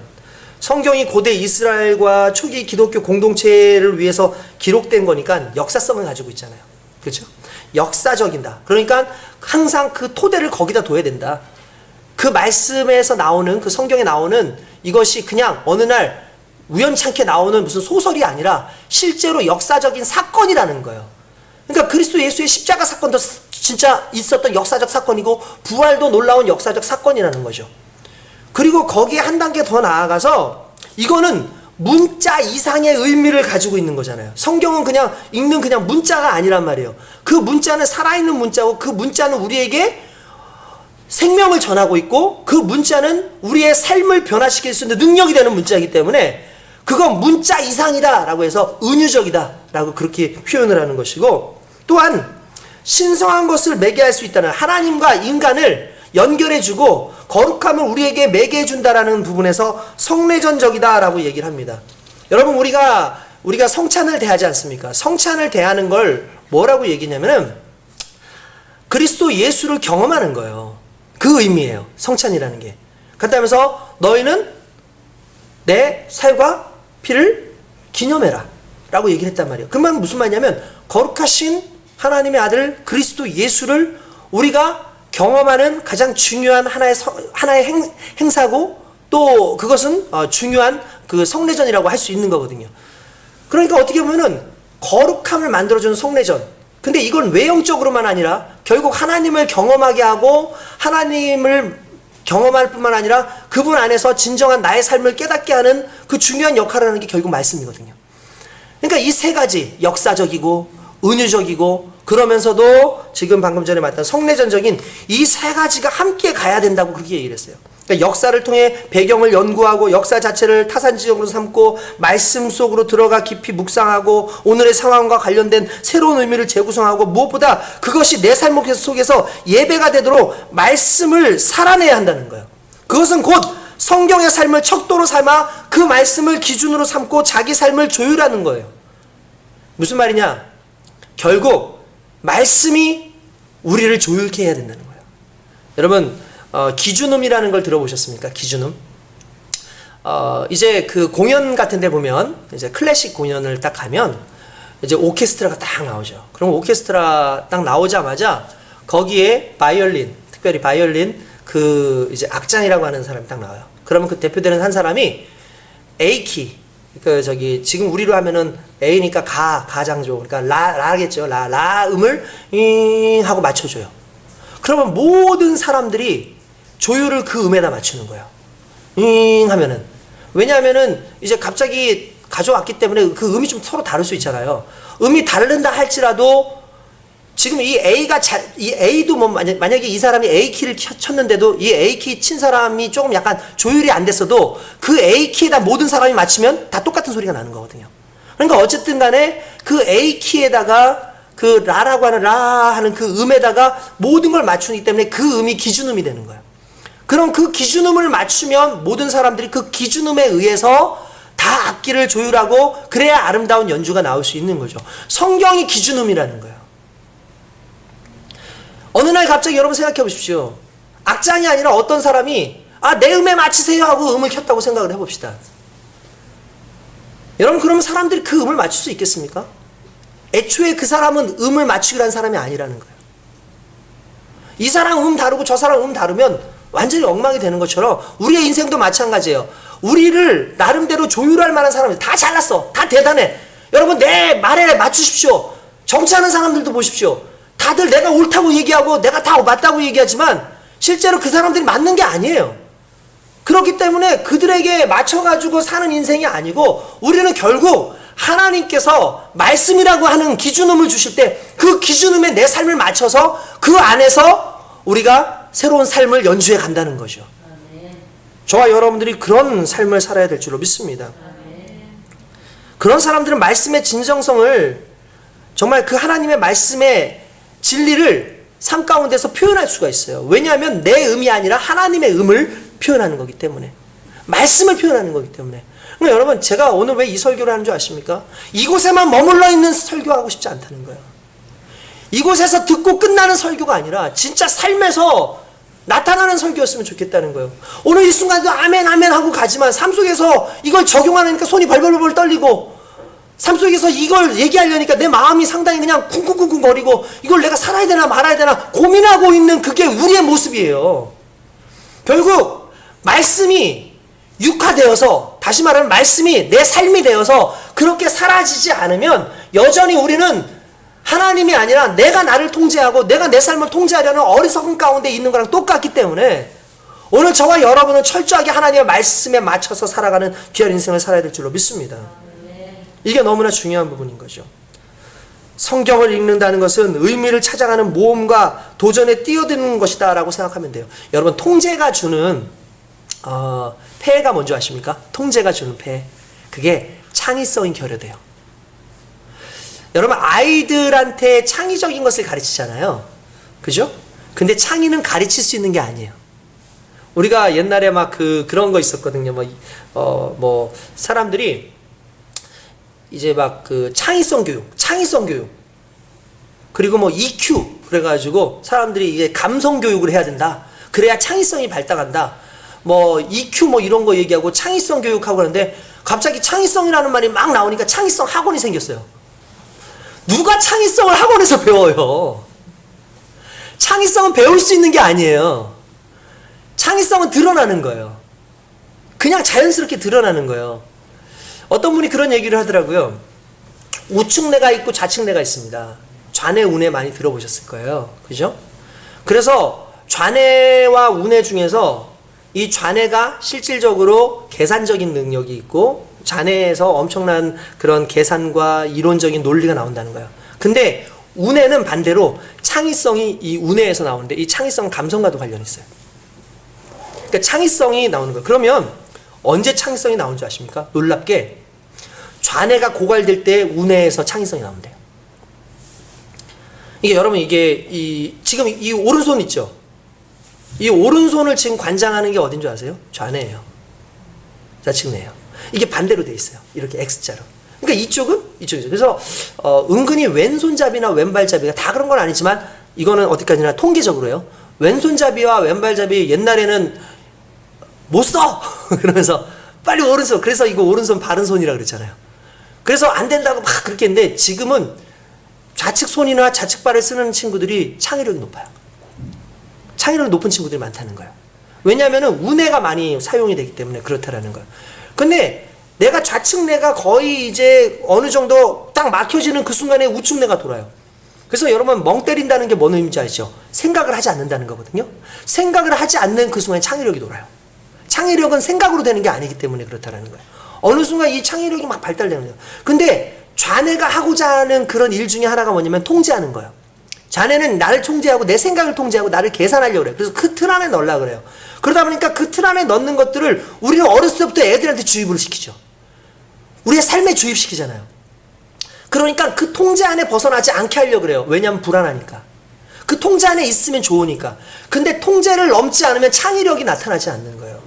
성경이 고대 이스라엘과 초기 기독교 공동체를 위해서 기록된 거니까 역사성을 가지고 있잖아요. 그렇죠? 역사적이다. 그러니까 항상 그 토대를 거기다 둬야 된다. 그 말씀에서 나오는, 그 성경에 나오는 이것이 그냥 어느 날 우연찮게 나오는 무슨 소설이 아니라 실제로 역사적인 사건이라는 거예요. 그러니까 그리스도 예수의 십자가 사건도 진짜 있었던 역사적 사건이고 부활도 놀라운 역사적 사건이라는 거죠. 그리고 거기에 한 단계 더 나아가서 이거는 문자 이상의 의미를 가지고 있는 거잖아요. 성경은 그냥 읽는 그냥 문자가 아니란 말이에요. 그 문자는 살아있는 문자고, 그 문자는 우리에게 생명을 전하고 있고, 그 문자는 우리의 삶을 변화시킬 수 있는 능력이 되는 문자이기 때문에 그건 문자 이상이다 라고 해서 은유적이다 라고 그렇게 표현을 하는 것이고, 또한 신성한 것을 매개할 수 있다는, 하나님과 인간을 연결해주고 거룩함을 우리에게 매개해준다라는 부분에서 성례전적이다 라고 얘기를 합니다. 여러분, 우리가 성찬을 대하지 않습니까? 성찬을 대하는 걸 뭐라고 얘기냐면은 그리스도 예수를 경험하는 거예요. 그 의미예요, 성찬이라는 게. 그렇다면서 너희는 내 살과 피를 기념해라 라고 얘기를 했단 말이에요. 그 말은 무슨 말이냐면, 거룩하신 하나님의 아들 그리스도 예수를 우리가 경험하는 가장 중요한 하나의 행사고, 또 그것은 중요한 그 성례전이라고 할 수 있는 거거든요. 그러니까 어떻게 보면은 거룩함을 만들어주는 성례전. 근데 이건 외형적으로만 아니라 결국 하나님을 경험하게 하고, 하나님을 경험할 뿐만 아니라 그분 안에서 진정한 나의 삶을 깨닫게 하는 그 중요한 역할을 하는 게 결국 말씀이거든요. 그러니까 이 3가지, 역사적이고 은유적이고 그러면서도 지금 방금 전에 말했던 성례전적인 이 3가지가 함께 가야 된다고 그렇게 얘기를 했어요. 그러니까 역사를 통해 배경을 연구하고 역사 자체를 타산지적으로 삼고 말씀 속으로 들어가 깊이 묵상하고 오늘의 상황과 관련된 새로운 의미를 재구성하고, 무엇보다 그것이 내 삶 속에서 예배가 되도록 말씀을 살아내야 한다는 거예요. 그것은 곧 성경의 삶을 척도로 삼아 그 말씀을 기준으로 삼고 자기 삶을 조율하는 거예요. 무슨 말이냐? 결국 말씀이 우리를 조율케 해야 된다는 거예요. 여러분, 기준음이라는 걸 들어보셨습니까? 기준음. 이제 그 공연 같은 데 보면, 이제 클래식 공연을 딱 가면 이제 오케스트라가 딱 나오죠. 그럼 오케스트라 딱 나오자마자 거기에 바이올린, 특별히 바이올린 그 이제 악장이라고 하는 사람이 딱 나와요. 그러면 그 대표되는 한 사람이 A키, 그 저기 지금 우리로 하면은 A니까 가장조, 그러니까 라겠죠. 라 음을 하고 맞춰줘요. 그러면 모든 사람들이 조율을 그 음에다 맞추는 거예요. 하면은. 왜냐하면은 이제 갑자기 가져왔기 때문에 그 음이 좀 서로 다를 수 있잖아요. 음이 다른다 할지라도 지금 이 A도 뭐 만약에 이 사람이 A키를 쳤는데도 이 A키 친 사람이 조금 약간 조율이 안 됐어도 그 A키에다 모든 사람이 맞추면 다 똑같은 소리가 나는 거거든요. 그러니까 어쨌든 간에 그 A 키에다가 그 라라고 하는 라 하는 그 음에다가 모든 걸 맞추기 때문에 그 음이 기준음이 되는 거예요. 그럼 그 기준음을 맞추면 모든 사람들이 그 기준음에 의해서 다 악기를 조율하고 그래야 아름다운 연주가 나올 수 있는 거죠. 성경이 기준음이라는 거예요. 어느 날 갑자기 여러분 생각해 보십시오. 악장이 아니라 어떤 사람이 내 음에 맞추세요 하고 음을 켰다고 생각을 해봅시다. 여러분 그러면 사람들이 그 음을 맞출 수 있겠습니까? 애초에 그 사람은 음을 맞추기로 한 사람이 아니라는 거예요. 이 사람 음 다르고 저 사람 음 다르면 완전히 엉망이 되는 것처럼 우리의 인생도 마찬가지예요. 우리를 나름대로 조율할 만한 사람들 다 잘났어. 다 대단해. 여러분 내 말에 맞추십시오. 정치하는 사람들도 보십시오. 다들 내가 옳다고 얘기하고 내가 다 맞다고 얘기하지만 실제로 그 사람들이 맞는 게 아니에요. 그렇기 때문에 그들에게 맞춰가지고 사는 인생이 아니고 우리는 결국 하나님께서 말씀이라고 하는 기준음을 주실 때 그 기준음에 내 삶을 맞춰서 그 안에서 우리가 새로운 삶을 연주해 간다는 거죠. 저와 여러분들이 그런 삶을 살아야 될 줄로 믿습니다. 그런 사람들은 말씀의 진정성을 정말 그 하나님의 말씀의 진리를 삶 가운데서 표현할 수가 있어요. 왜냐하면 내 음이 아니라 하나님의 음을 표현하는 거기 때문에, 말씀을 표현하는 거기 때문에. 그럼 여러분 제가 오늘 왜 이 설교를 하는 줄 아십니까? 이곳에만 머물러 있는 설교하고 싶지 않다는 거예요. 이곳에서 듣고 끝나는 설교가 아니라 진짜 삶에서 나타나는 설교였으면 좋겠다는 거예요. 오늘 이 순간도 아멘 아멘 하고 가지만 삶 속에서 이걸 적용하니까 손이 벌벌벌 떨리고 삶 속에서 이걸 얘기하려니까 내 마음이 상당히 그냥 쿵쿵쿵쿵 거리고 이걸 내가 살아야 되나 말아야 되나 고민하고 있는 그게 우리의 모습이에요. 결국 말씀이 육화되어서, 다시 말하면 말씀이 내 삶이 되어서 그렇게 사라지지 않으면 여전히 우리는 하나님이 아니라 내가 나를 통제하고 내가 내 삶을 통제하려는 어리석음 가운데 있는 거랑 똑같기 때문에 오늘 저와 여러분은 철저하게 하나님의 말씀에 맞춰서 살아가는 귀한 인생을 살아야 될 줄로 믿습니다. 이게 너무나 중요한 부분인 거죠. 성경을 읽는다는 것은 의미를 찾아가는 모험과 도전에 뛰어드는 것이다 라고 생각하면 돼요. 여러분 통제가 주는 폐해가 뭔지 아십니까? 통제가 주는 폐해, 그게 창의성이 결여돼요. 여러분 아이들한테 창의적인 것을 가르치잖아요. 그죠? 근데 창의는 가르칠 수 있는 게 아니에요. 우리가 옛날에 막 그런 거 있었거든요. 뭐 사람들이 이제 막 창의성 교육 그리고 뭐 EQ 그래가지고 사람들이 이제 감성 교육을 해야 된다. 그래야 창의성이 발달한다. 뭐 EQ 뭐 이런 거 얘기하고 창의성 교육하고 그러는데 갑자기 창의성이라는 말이 막 나오니까 창의성 학원이 생겼어요. 누가 창의성을 학원에서 배워요? 창의성은 배울 수 있는 게 아니에요. 창의성은 드러나는 거예요. 그냥 자연스럽게 드러나는 거예요. 어떤 분이 그런 얘기를 하더라고요. 우측뇌가 있고 좌측뇌가 있습니다. 좌뇌, 우뇌 많이 들어보셨을 거예요. 그죠? 그래서 좌뇌와 우뇌 중에서 이 좌뇌가 실질적으로 계산적인 능력이 있고 좌뇌에서 엄청난 그런 계산과 이론적인 논리가 나온다는 거예요. 근데 우뇌는 반대로 창의성이 이 우뇌에서 나오는데 이 창의성은 감성과도 관련이 있어요. 그러니까 창의성이 나오는 거예요. 그러면 언제 창의성이 나오는 줄 아십니까? 놀랍게 좌뇌가 고갈될 때 우뇌에서 창의성이 나온대요. 이게 여러분 지금 이 오른손 있죠? 이 오른손을 지금 관장하는 게 어딘 줄 아세요? 좌뇌예요. 좌측뇌예요. 이게 반대로 돼 있어요. 이렇게 X자로. 그러니까 이쪽은 이쪽이죠. 그래서 은근히 왼손잡이나 왼발잡이가 다 그런 건 아니지만 이거는 어디까지나 통계적으로요. 왼손잡이와 왼발잡이 옛날에는 못 써! 그러면서 빨리 오른손. 그래서 이거 오른손 바른손이라 그랬잖아요. 그래서 안 된다고 막 그렇게 했는데 지금은 좌측 손이나 좌측 발을 쓰는 친구들이 창의력이 높아요. 창의력이 높은 친구들이 많다는 거예요. 왜냐하면 우뇌가 많이 사용이 되기 때문에 그렇다라는 거예요. 근데 내가 좌측뇌가 거의 이제 어느 정도 딱 막혀지는 그 순간에 우측뇌가 돌아요. 그래서 여러분 멍 때린다는 게 뭔 의미인지 아시죠? 생각을 하지 않는다는 거거든요. 생각을 하지 않는 그 순간에 창의력이 돌아요. 창의력은 생각으로 되는 게 아니기 때문에 그렇다라는 거예요. 어느 순간 이 창의력이 막 발달되는 거예요. 근데 좌뇌가 하고자 하는 그런 일 중에 하나가 뭐냐면 통제하는 거예요. 좌뇌는 나를 통제하고 내 생각을 통제하고 나를 계산하려고 그래요. 그래서 그 틀 안에 넣으려고 그래요. 그러다 보니까 그 틀 안에 넣는 것들을 우리는 어렸을 때부터 애들한테 주입을 시키죠. 우리의 삶에 주입시키잖아요. 그러니까 그 통제 안에 벗어나지 않게 하려고 그래요. 왜냐하면 불안하니까. 그 통제 안에 있으면 좋으니까. 근데 통제를 넘지 않으면 창의력이 나타나지 않는 거예요.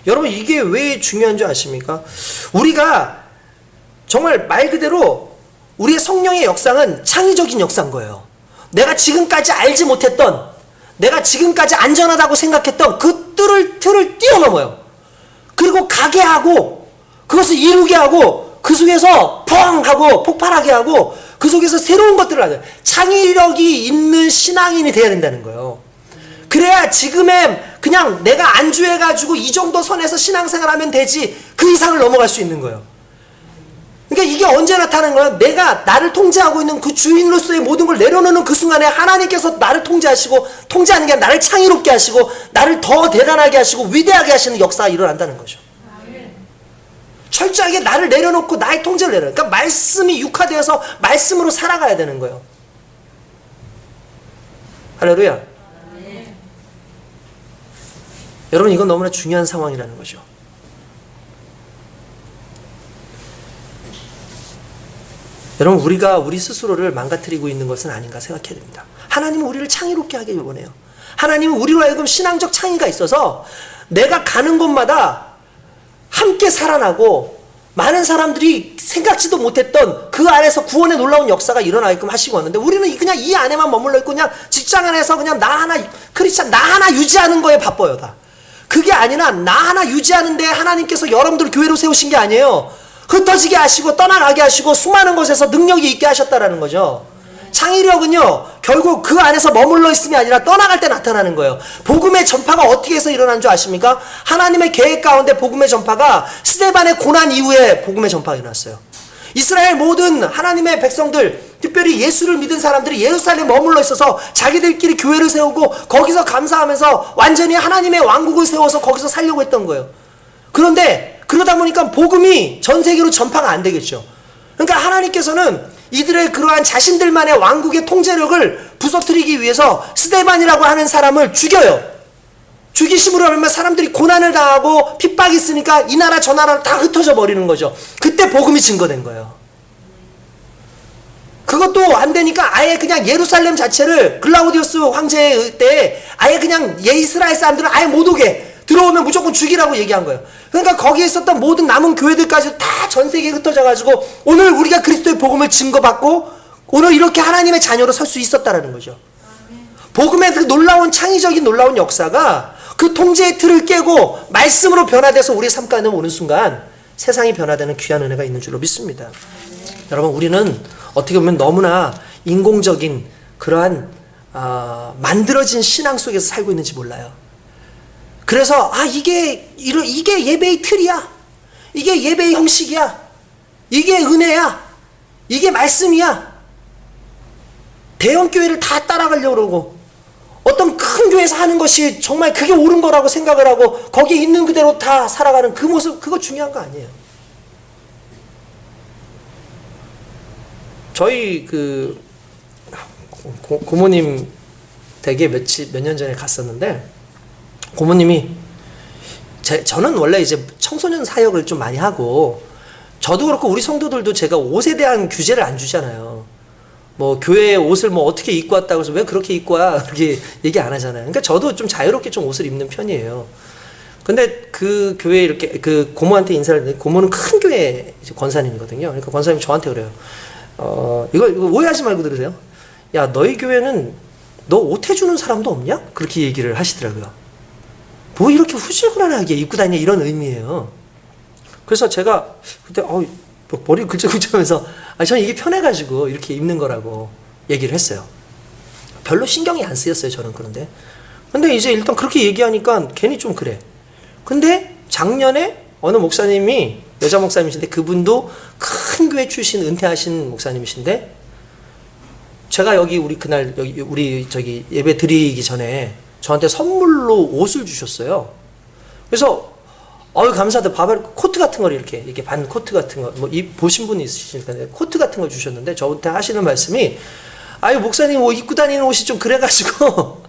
여러분 이게 왜 중요한 줄 아십니까? 우리가 정말 말 그대로 우리의 성령의 역사는 창의적인 역사인 거예요. 내가 지금까지 알지 못했던, 내가 지금까지 안전하다고 생각했던 그 틀을 뛰어넘어요. 그리고 가게 하고 그것을 이루게 하고 그 속에서 펑 하고 폭발하게 하고 그 속에서 새로운 것들을 하는 창의력이 있는 신앙인이 돼야 된다는 거예요. 그래야 지금의 그냥 내가 안주해가지고 이 정도 선에서 신앙생활 하면 되지 그 이상을 넘어갈 수 있는 거예요. 그러니까 이게 언제 나타나는 거야? 내가 나를 통제하고 있는 그 주인으로서의 모든 걸 내려놓는 그 순간에 하나님께서 나를 통제하시고, 통제하는 게 아니라 나를 창의롭게 하시고 나를 더 대단하게 하시고 위대하게 하시는 역사가 일어난다는 거죠. 철저하게 나를 내려놓고 나의 통제를 내려. 그러니까 말씀이 육화되어서 말씀으로 살아가야 되는 거예요. 할렐루야. 여러분 이건 너무나 중요한 상황이라는 거죠. 여러분 우리가 우리 스스로를 망가뜨리고 있는 것은 아닌가 생각해야 됩니다. 하나님은 우리를 창의롭게 하길 원해요. 하나님은 우리로 하여금 신앙적 창의가 있어서 내가 가는 곳마다 함께 살아나고 많은 사람들이 생각지도 못했던 그 안에서 구원의 놀라운 역사가 일어나게끔 하시고 왔는데 우리는 그냥 이 안에만 머물러 있고 그냥 직장 안에서 그냥 나 하나 크리스찬 나 하나 유지하는 거에 바빠요 다. 그게 아니라 나 하나 유지하는데 하나님께서 여러분들을 교회로 세우신 게 아니에요. 흩어지게 하시고 떠나가게 하시고 수많은 곳에서 능력이 있게 하셨다라는 거죠. 창의력은요 결국 그 안에서 머물러 있음이 아니라 떠나갈 때 나타나는 거예요. 복음의 전파가 어떻게 해서 일어난 줄 아십니까? 하나님의 계획 가운데 복음의 전파가 스데반의 고난 이후에 복음의 전파가 일어났어요. 이스라엘 모든 하나님의 백성들, 특별히 예수를 믿은 사람들이 예루살렘에 머물러 있어서 자기들끼리 교회를 세우고 거기서 감사하면서 완전히 하나님의 왕국을 세워서 거기서 살려고 했던 거예요. 그런데 그러다 보니까 복음이 전 세계로 전파가 안 되겠죠. 그러니까 하나님께서는 이들의 그러한 자신들만의 왕국의 통제력을 부서뜨리기 위해서 스데반이라고 하는 사람을 죽여요. 죽이심으로 하면 사람들이 고난을 당하고 핍박이 있으니까 이 나라 저 나라로 다 흩어져 버리는 거죠. 그때 복음이 증거된 거예요. 그것도 안 되니까 아예 그냥 예루살렘 자체를 글라우디우스 황제 때 아예 그냥 이스라엘 사람들은 아예 못 오게, 들어오면 무조건 죽이라고 얘기한 거예요. 그러니까 거기에 있었던 모든 남은 교회들까지 다 전 세계에 흩어져 가지고 오늘 우리가 그리스도의 복음을 증거받고 오늘 이렇게 하나님의 자녀로 설 수 있었다라는 거죠. 복음의 그 놀라운 창의적인 놀라운 역사가 그 통제의 틀을 깨고 말씀으로 변화돼서 우리의 삶 가운데 오는 순간 세상이 변화되는 귀한 은혜가 있는 줄로 믿습니다. 여러분 우리는 어떻게 보면 너무나 인공적인 그러한 만들어진 신앙 속에서 살고 있는지 몰라요. 그래서 이게 예배의 틀이야, 이게 예배의 형식이야, 이게 은혜야, 이게 말씀이야. 대형 교회를 다 따라가려고 그러고 어떤 큰 교회에서 하는 것이 정말 그게 옳은 거라고 생각을 하고 거기에 있는 그대로 다 살아가는 그 모습, 그거 중요한 거 아니에요. 저희 그 고모님 댁에 몇 년 전에 갔었는데 고모님이 저는 원래 이제 청소년 사역을 좀 많이 하고 저도 그렇고 우리 성도들도 제가 옷에 대한 규제를 안 주잖아요. 뭐 교회 옷을 뭐 어떻게 입고 왔다고 해서 왜 그렇게 입고 와 그렇게 얘기 안 하잖아요. 그러니까 저도 좀 자유롭게 좀 옷을 입는 편이에요. 근데 그 교회 이렇게 그 고모한테 인사를 했는데 고모는 큰 교회 이제 권사님이거든요. 그러니까 권사님 저한테 그래요. 이거 오해하지 말고 들으세요. 야, 너희 교회는 너 옷 해주는 사람도 없냐? 그렇게 얘기를 하시더라고요. 뭐 이렇게 후질구란하게 입고 다니냐 이런 의미예요. 그래서 제가 그때 머리를 긁적긁적하면서 저는 이게 편해가지고 이렇게 입는 거라고 얘기를 했어요. 별로 신경이 안 쓰였어요 저는. 그런데 근데 이제 일단 그렇게 얘기하니까 괜히 좀 그래. 근데 작년에 어느 목사님이 여자 목사님이신데 그분도 큰 교회 출신 은퇴하신 목사님이신데 제가 여기 우리 그날 여기 우리 저기 예배 드리기 전에 저한테 선물로 옷을 주셨어요. 그래서 감사하다. 바바리 코트 같은 걸 이렇게 반 코트 같은 거 뭐 보신 분이 있으실 텐데 코트 같은 걸 주셨는데 저한테 하시는 말씀이 목사님 뭐 입고 다니는 옷이 좀 그래가지고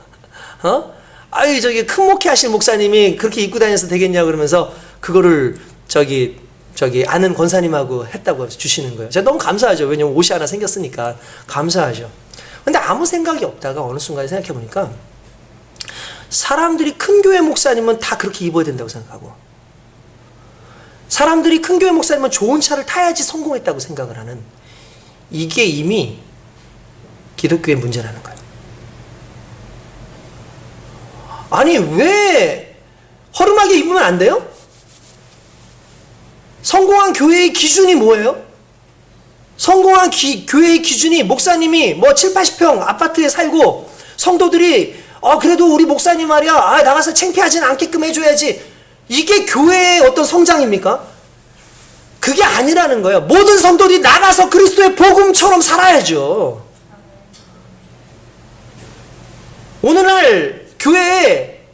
저기 큰 목회 하신 목사님이 그렇게 입고 다녀서 되겠냐 그러면서 그거를 저기 아는 권사님하고 했다고 주시는 거예요. 제가 너무 감사하죠. 왜냐면 옷이 하나 생겼으니까 감사하죠. 근데 아무 생각이 없다가 어느 순간에 생각해 보니까 사람들이 큰 교회 목사님은 다 그렇게 입어야 된다고 생각하고, 사람들이 큰 교회 목사님은 좋은 차를 타야지 성공했다고 생각을 하는, 이게 이미 기독교의 문제라는 거예요. 아니 왜 허름하게 입으면 안 돼요? 성공한 교회의 기준이 뭐예요? 성공한 교회의 기준이 목사님이 뭐 7, 80평 아파트에 살고 성도들이 그래도 우리 목사님 말이야 나가서 창피하진 않게끔 해줘야지, 이게 교회의 어떤 성장입니까? 그게 아니라는 거예요. 모든 성도들이 나가서 그리스도의 복음처럼 살아야죠. 오늘날 교회에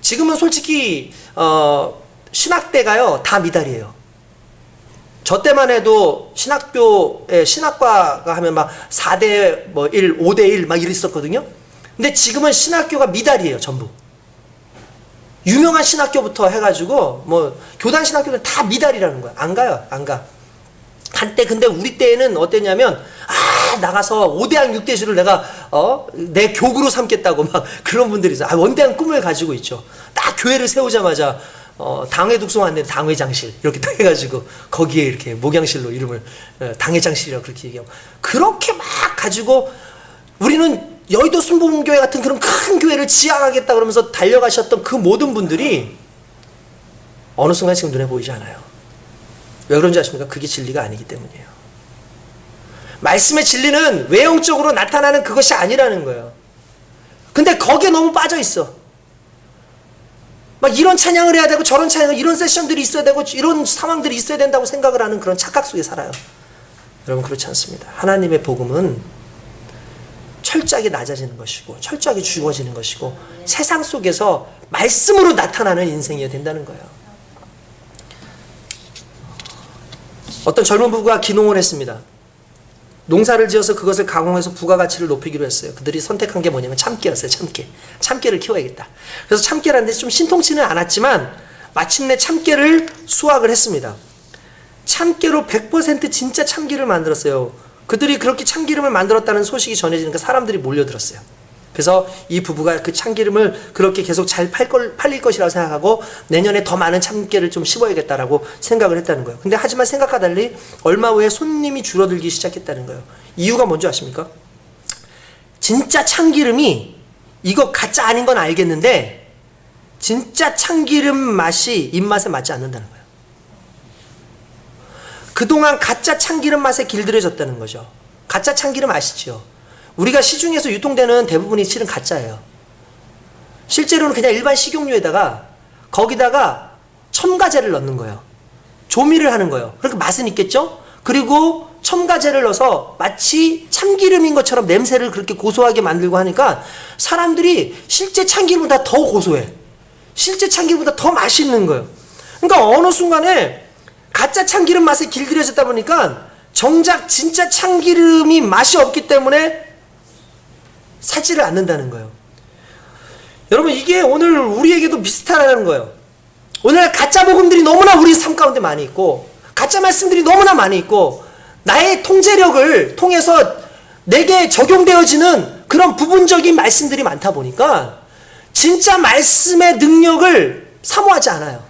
지금은 솔직히 신학대가요 다 미달이에요. 저 때만 해도 신학과가 하면 막 4대 1, 5대 1 막 이랬었거든요. 근데 지금은 신학교가 미달이에요, 전부. 유명한 신학교부터 해가지고 뭐 교단 신학교는 다 미달이라는 거야. 안 가요, 안 가. 한때 근데 우리 때에는 어땠냐면 나가서 5대학 6대주를 내가 내 교구로 삼겠다고 막 그런 분들이 있어요. 원대한 꿈을 가지고 있죠. 딱 교회를 세우자마자 당회 독송 안 된 당회장실 이렇게 딱 해가지고 거기에 이렇게 목양실로 이름을 당회장실이라고 그렇게 얘기하고, 그렇게 막 가지고 우리는 여의도 순복음교회 같은 그런 큰 교회를 지향하겠다 그러면서 달려가셨던 그 모든 분들이 어느 순간 지금 눈에 보이지 않아요. 왜 그런지 아십니까? 그게 진리가 아니기 때문이에요. 말씀의 진리는 외형적으로 나타나는 그것이 아니라는 거예요. 근데 거기에 너무 빠져 있어. 막 이런 찬양을 해야 되고 저런 찬양을, 이런 세션들이 있어야 되고 이런 상황들이 있어야 된다고 생각을 하는 그런 착각 속에 살아요. 여러분 그렇지 않습니다. 하나님의 복음은 철저하게 낮아지는 것이고 철저하게 죽어지는 것이고 세상 속에서 말씀으로 나타나는 인생이어야 된다는 거예요. 어떤 젊은 부부가 기농을 했습니다. 농사를 지어서 그것을 가공해서 부가가치를 높이기로 했어요. 그들이 선택한 게 뭐냐면 참깨였어요. 참깨를 키워야겠다. 그래서 참깨라는데 좀 신통치는 않았지만 마침내 참깨를 수확을 했습니다. 참깨로 100% 진짜 참기름을 만들었어요. 그들이 그렇게 참기름을 만들었다는 소식이 전해지니까 사람들이 몰려들었어요. 그래서 이 부부가 그 참기름을 그렇게 계속 잘 팔릴 것이라고 생각하고 내년에 더 많은 참깨를 좀 심어야겠다라고 생각을 했다는 거예요. 근데 하지만 생각과 달리 얼마 후에 손님이 줄어들기 시작했다는 거예요. 이유가 뭔지 아십니까? 진짜 참기름이 이거 가짜 아닌 건 알겠는데 진짜 참기름 맛이 입맛에 맞지 않는다는 거예요. 그동안 가짜 참기름 맛에 길들여졌다는 거죠. 가짜 참기름 아시죠? 우리가 시중에서 유통되는 대부분이 실은 가짜예요. 실제로는 그냥 일반 식용유에다가 거기다가 첨가제를 넣는 거예요. 조미를 하는 거예요. 그러니까 맛은 있겠죠? 그리고 첨가제를 넣어서 마치 참기름인 것처럼 냄새를 그렇게 고소하게 만들고 하니까 사람들이 실제 참기름보다 더 고소해. 실제 참기름보다 더 맛있는 거예요. 그러니까 어느 순간에 가짜 참기름 맛에 길들여졌다 보니까 정작 진짜 참기름이 맛이 없기 때문에 사지를 않는다는 거예요. 여러분 이게 오늘 우리에게도 비슷하다는 거예요. 오늘 가짜 복음들이 너무나 우리 삶 가운데 많이 있고 가짜 말씀들이 너무나 많이 있고 나의 통제력을 통해서 내게 적용되어지는 그런 부분적인 말씀들이 많다 보니까 진짜 말씀의 능력을 사모하지 않아요.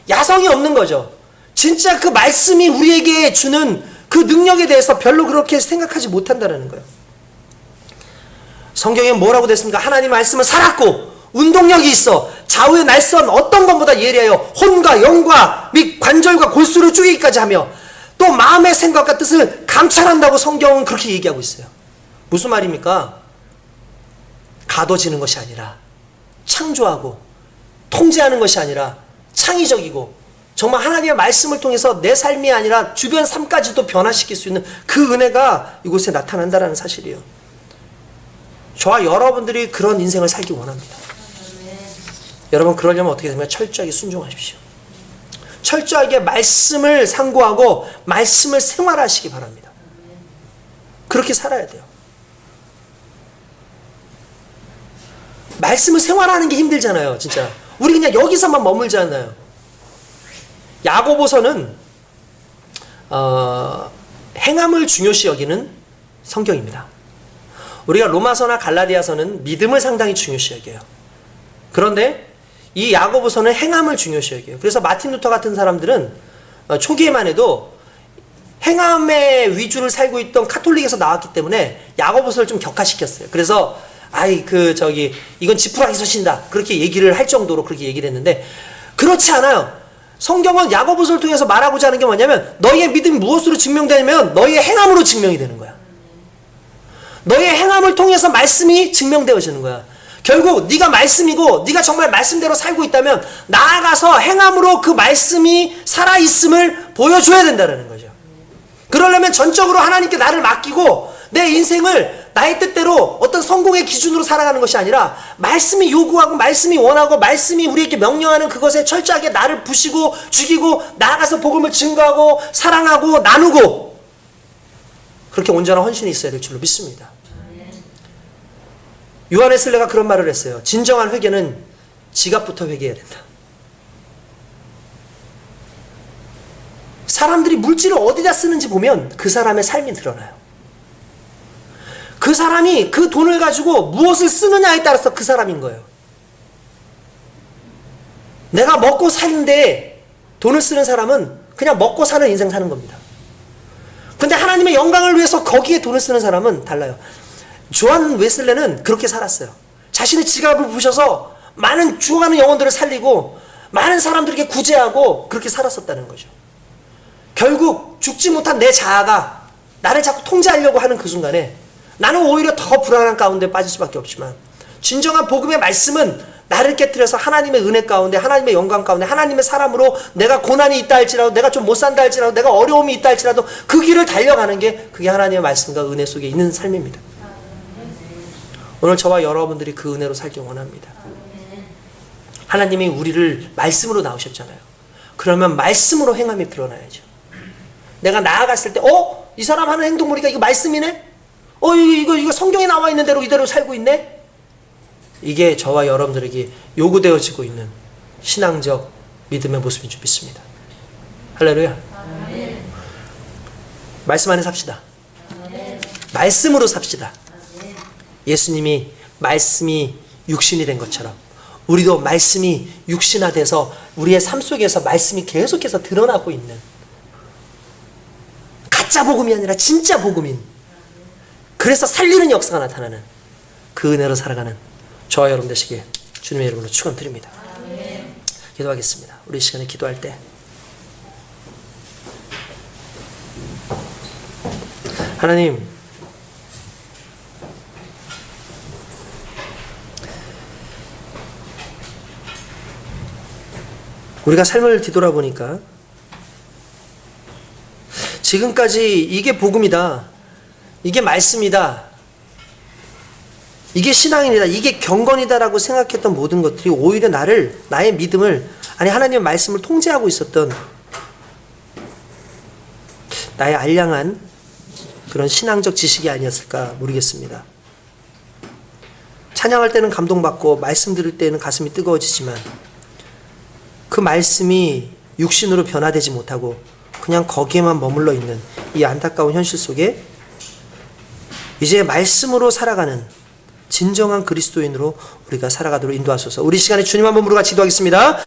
야성이 없는 거죠. 진짜 그 말씀이 우리에게 주는 그 능력에 대해서 별로 그렇게 생각하지 못한다는 거예요. 성경에 뭐라고 됐습니까? 하나님 말씀은 살았고 운동력이 있어 좌우의 날선 어떤 것보다 예리하여 혼과 영과 및 관절과 골수를 쪼개기까지 하며 또 마음의 생각과 뜻을 감찰한다고 성경은 그렇게 얘기하고 있어요. 무슨 말입니까? 가둬지는 것이 아니라 창조하고 통제하는 것이 아니라 창의적이고 정말 하나님의 말씀을 통해서 내 삶이 아니라 주변 삶까지도 변화시킬 수 있는 그 은혜가 이곳에 나타난다는 사실이에요. 저와 여러분들이 그런 인생을 살기 원합니다. 여러분 그러려면 어떻게 되면 철저하게 순종하십시오. 철저하게 말씀을 상고하고 말씀을 생활하시기 바랍니다. 그렇게 살아야 돼요. 말씀을 생활하는 게 힘들잖아요. 진짜 우리 그냥 여기서만 머물잖아요. 야고보서는 행함을 중요시 여기는 성경입니다. 우리가 로마서나 갈라디아서는 믿음을 상당히 중요시 여겨요. 그런데 이 야고보서는 행함을 중요시 여겨요. 그래서 마틴 루터 같은 사람들은 초기에만 해도 행함의 위주를 살고 있던 카톨릭에서 나왔기 때문에 야고보서를 좀 격화시켰어요. 그래서 이건 지푸라기 서신다 그렇게 얘기를 할 정도로 그렇게 얘기를 했는데, 그렇지 않아요. 성경은 야고보서를 통해서 말하고자 하는 게 뭐냐면, 너희의 믿음이 무엇으로 증명되냐면 너희의 행함으로 증명이 되는 거야. 너희의 행함을 통해서 말씀이 증명되어지는 거야. 결국 네가 말씀이고 네가 정말 말씀대로 살고 있다면 나아가서 행함으로 그 말씀이 살아있음을 보여줘야 된다는 거죠. 그러려면 전적으로 하나님께 나를 맡기고 내 인생을 나의 뜻대로 어떤 성공의 기준으로 살아가는 것이 아니라, 말씀이 요구하고 말씀이 원하고 말씀이 우리에게 명령하는 그것에 철저하게 나를 부시고 죽이고 나아가서 복음을 증거하고 사랑하고 나누고, 그렇게 온전한 헌신이 있어야 될 줄로 믿습니다. 요한 웨슬레가 그런 말을 했어요. 진정한 회개는 지갑부터 회개해야 된다. 사람들이 물질을 어디다 쓰는지 보면 그 사람의 삶이 드러나요. 그 사람이 그 돈을 가지고 무엇을 쓰느냐에 따라서 그 사람인 거예요. 내가 먹고 사는데 돈을 쓰는 사람은 그냥 먹고 사는 인생 사는 겁니다. 근데 하나님의 영광을 위해서 거기에 돈을 쓰는 사람은 달라요. 요한 웨슬레는 그렇게 살았어요. 자신의 지갑을 부셔서 많은 죽어가는 영혼들을 살리고 많은 사람들에게 구제하고 그렇게 살았었다는 거죠. 결국 죽지 못한 내 자아가 나를 자꾸 통제하려고 하는 그 순간에 나는 오히려 더 불안한 가운데 빠질 수밖에 없지만, 진정한 복음의 말씀은 나를 깨트려서 하나님의 은혜 가운데, 하나님의 영광 가운데, 하나님의 사람으로 내가 고난이 있다 할지라도, 내가 좀 못 산다 할지라도, 내가 어려움이 있다 할지라도 그 길을 달려가는 게, 그게 하나님의 말씀과 은혜 속에 있는 삶입니다. 오늘 저와 여러분들이 그 은혜로 살기 원합니다. 하나님이 우리를 말씀으로 낳으셨잖아요. 그러면 말씀으로 행함이 드러나야죠. 내가 나아갔을 때 이 사람 하는 행동 보니까 이거 말씀이네? 이거 성경에 나와 있는 대로 이대로 살고 있네? 이게 저와 여러분들에게 요구되어지고 있는 신앙적 믿음의 모습인 줄 믿습니다. 할렐루야. 아멘. 말씀 안에 삽시다. 아멘. 말씀으로 삽시다. 아멘. 예수님이 말씀이 육신이 된 것처럼 우리도 말씀이 육신화돼서 우리의 삶 속에서 말씀이 계속해서 드러나고 있는, 가짜 복음이 아니라 진짜 복음인, 그래서 살리는 역사가 나타나는 그 은혜로 살아가는 저와 여러분 되시길 주님의 이름으로 축원드립니다. 아멘. 기도하겠습니다. 우리 시간에 기도할 때 하나님, 우리가 삶을 뒤돌아보니까 지금까지 이게 복음이다, 이게 말씀이다, 이게 신앙이다, 이게 경건이다라고 생각했던 모든 것들이 오히려 나의 믿음을, 하나님의 말씀을 통제하고 있었던 나의 알량한 그런 신앙적 지식이 아니었을까 모르겠습니다. 찬양할 때는 감동받고 말씀 들을 때는 가슴이 뜨거워지지만 그 말씀이 육신으로 변화되지 못하고 그냥 거기에만 머물러 있는 이 안타까운 현실 속에 이제 말씀으로 살아가는 진정한 그리스도인으로 우리가 살아가도록 인도하소서. 우리 시간에 주님 한번 부르고 같이 기도하겠습니다.